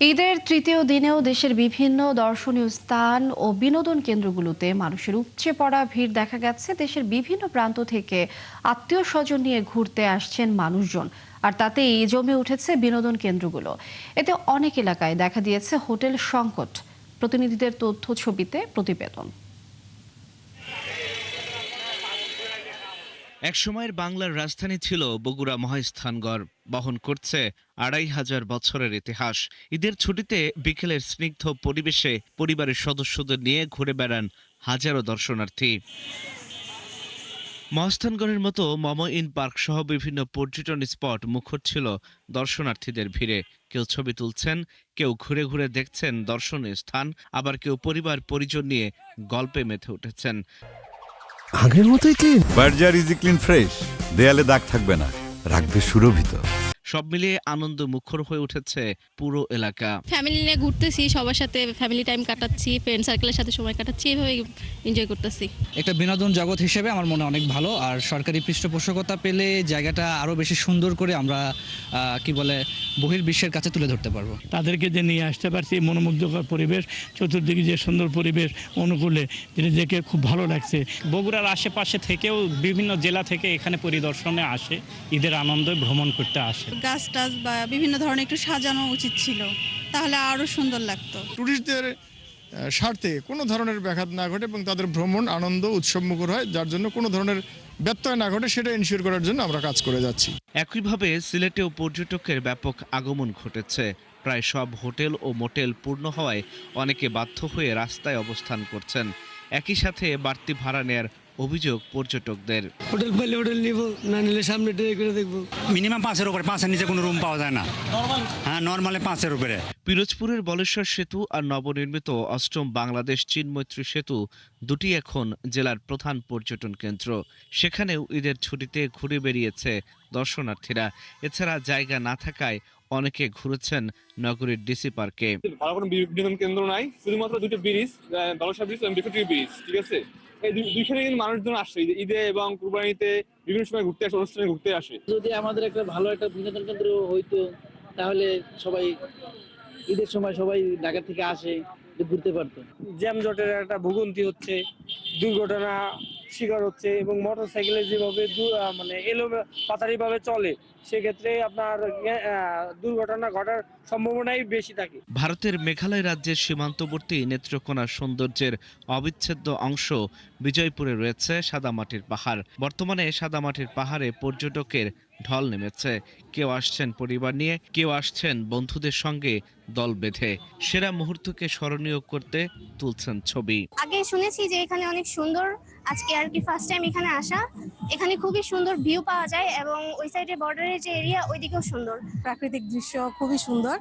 ঈদের তৃতীয় দিনেও দেশের বিভিন্ন দর্শনীয় স্থান ও বিনোদন কেন্দ্রগুলোতে মানুষের উপচে পড়া ভিড় দেখা গেছে। দেশের বিভিন্ন প্রান্ত থেকে আত্মীয় স্বজন নিয়ে ঘুরতে আসছেন মানুষজন, আর তাতেই জমে উঠেছে বিনোদন কেন্দ্রগুলো। এতে অনেক এলাকায় দেখা দিয়েছে হোটেল সংকট। প্রতিনিধিদের তথ্য ছবিতে প্রতিবেদন। একসময়ের বাংলার রাজধানী ছিল বগুড়া মহাস্থানগড়, বহন করছে ২৫০০ বছরের ইতিহাস। ঈদের ছুটিতে বিকেলের স্নিগ্ধ পরিবেশে পরিবারের সদস্যদের নিয়ে ঘুরে বেড়ান হাজারো দর্শনার্থী। মহাস্থানগড়ের মতো মমইন পার্ক সহ বিভিন্ন পর্যটন স্পট মুখর ছিল দর্শনার্থীদের ভিড়ে। কেউ ছবি তুলছেন, কেউ ঘুরে ঘুরে দেখছেন দর্শনীয় স্থান, আবার কেউ পরিবার পরিজন নিয়ে গল্পে মেতে উঠেছেন। আগের মতোই clean. Berger easy clean fresh, দেয়ালে দাগ থাকবে না, রাখবে সুরভিত। সব মিলিয়ে আনন্দ মুখর হয়ে উঠেছে পুরো এলাকা। ফ্যামিলি নিয়ে ঘুরতেছি, সবার সাথে ফ্যামিলি টাইম কাটাচ্ছি, ফ্রেন্ড সার্কেলের সাথে সময় কাটাচ্ছি, এভাবে এনজয় করতেছি। একটা বিনোদন জগৎ হিসেবে আমার মনে অনেক ভালো, আর সরকারি পৃষ্ঠপোষকতা পেলে জায়গাটা আরও বেশি সুন্দর করে আমরা বহির্বিশ্বের কাছে তুলে ধরতে পারবো। তাদেরকে যে নিয়ে আসতে পারছি, মনোমুগ্ধকর পরিবেশ, চতুর্দিকে যে সুন্দর পরিবেশ অনুকূলে, যেটা দেখে খুব ভালো লাগছে। বগুড়ার আশেপাশে থেকেও বিভিন্ন জেলা থেকে এখানে পরিদর্শনে আসে, ঈদের আনন্দে ভ্রমণ করতে আসে। গাছ টাছ বা বিভিন্ন ধরনের একটু সাজানো উচিত ছিল, তাহলে আরো সুন্দর লাগতো। টুরিস্টদের স্বার্থে কোনো ধরনের ব্যাঘাত না ঘটে এবং তাদের ভ্রমণ আনন্দ উৎসবমুখর হয়, যার জন্য কোনো ধরনের ব্যত্যয় না ঘটে সেটা এনশিওর করার জন্য আমরা কাজ করে যাচ্ছি। একইভাবে সিলেটেও পর্যটকের ব্যাপক আগমন ঘটেছে। প্রায় সব হোটেল ও মোটেল পূর্ণ হওয়ায় অনেকে বাধ্য হয়ে রাস্তায় অবস্থান করছেন। একই সাথে বাড়তি ভাড়া নেয়ার অভিযোগ পর্যটকদের। হোটেল পাইলে হোটেল নিব, না নিলে সামনে ট্রাই করে দেখবো। মিনিমাম 5-এর উপরে, 5-এর নিচে কোনো রুম পাওয়া যায় না। হ্যাঁ, নর্মালি 5-এর উপরে। পিরোজপুরের বলেশ্বর সেতু আর নবনির্মিত অষ্টম বাংলাদেশ চীন মৈত্রী সেতু দুটি এখন জেলার প্রধান পর্যটন কেন্দ্র। সেখানেও ঈদের ছুটিতে ঘুরে বেরিয়েছে দর্শনার্থীরা। এছাড়া জায়গা না থাকায় অনেকে ঘুরেছেন নগরীর ডিসি পার্কে। ভালো কোনো বিনোদন কেন্দ্র নাই, শুধুমাত্র দুটো ব্রিজ, বালুরঘাট ব্রিজ এবং বিকটরি ব্রিজ, ঠিক আছে? এই দুইখানে কিন্তু মানুষজন আসে ঈদে এবং কুরবানিতে বিভিন্ন সময় ঘুরতে আসে, অনুষ্ঠানে ঘুরতে আসে। যদি আমাদের একটা ভালো একটা বিনোদন কেন্দ্র হইতো, তাহলে সবাই ঈদের সময় সবাই ঢাকা থেকে আসে, ঘুরতে পারতো। জ্যামজটের একটা ভোগান্তি হচ্ছে, দুর্ঘটনা শিকার হচ্ছে, এবং মোটরসাইকেলে যেভাবে পাতারি ভাবে চলে, সেক্ষেত্রে আপনার দুর্ঘটনা ঘটার সম্ভাবনাই বেশি থাকে। ভারতের মেঘালয় রাজ্যের সীমান্তবর্তী নেত্রকোনার সৌন্দর্যের অবিচ্ছেদ্য অংশ বিজয়পুরে রয়েছে সাদামাটির পাহাড়। বর্তমানে সাদামাটির পাহাড়ে পর্যটকের ঢল নেমেছে। কেউ আসছেন পরিবার নিয়ে, কেউ আসছেন বন্ধুদের সঙ্গে দল বেঁধে। সেরা মুহূর্তকে স্মরণীয় করতে তুলছেন ছবি। আগে শুনেছি যে এখানে অনেক সুন্দর, আজকে আর কি ফার্স্ট টাইম এখানে আসা। এখানে খুবই সুন্দর ভিউ পাওয়া যায়, এবং ওই সাইডে বর্ডারের যে এরিয়া, ওইদিকেও সুন্দর প্রাকৃতিক দৃশ্য খুবই সুন্দর।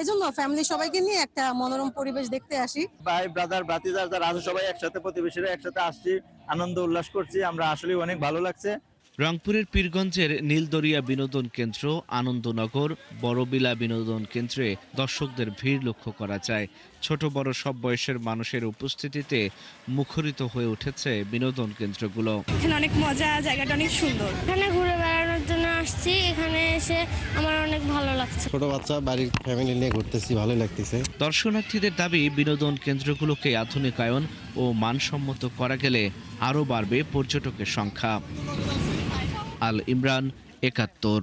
এজন্য ফ্যামিলি সবাইকে নিয়ে একটা মনোরম পরিবেশ দেখতে আসি। ভাই ব্রাদার ভাতিজা যারা আছে সবাই একসাথে, প্রতিবেশীরা একসাথে আসছি, আনন্দ উল্লাস করছি, আমরা আসলে অনেক ভালো লাগছে। রংপুরের পীরগঞ্জের নীলদরিয়া বিনোদন কেন্দ্র, আনন্দনগর, বড়বিলা বিনোদন কেন্দ্রে দর্শকদের ভিড় লক্ষ্য করা যায়। ছোট বড় সব বয়সের মানুষের উপস্থিতিতে মুখরিত হয়ে উঠেছে বিনোদন কেন্দ্রগুলো। এখানে অনেক মজা, জায়গাটা অনেক সুন্দর। এখানে ঘুরে বেড়ানোর জন্য আসছি, এখানে এসে আমার অনেক ভালো লাগছে। ছোট বাচ্চা বাড়ির ফ্যামিলি নিয়ে ঘুরতেছি, ভালোই লাগতেছে। দর্শনার্থীদের দাবি, বিনোদন কেন্দ্রগুলোকে আধুনিকায়ন ও মানসম্মত করা গেলে আরও বাড়বে পর্যটকের সংখ্যা। আল ইমরান, ৭১।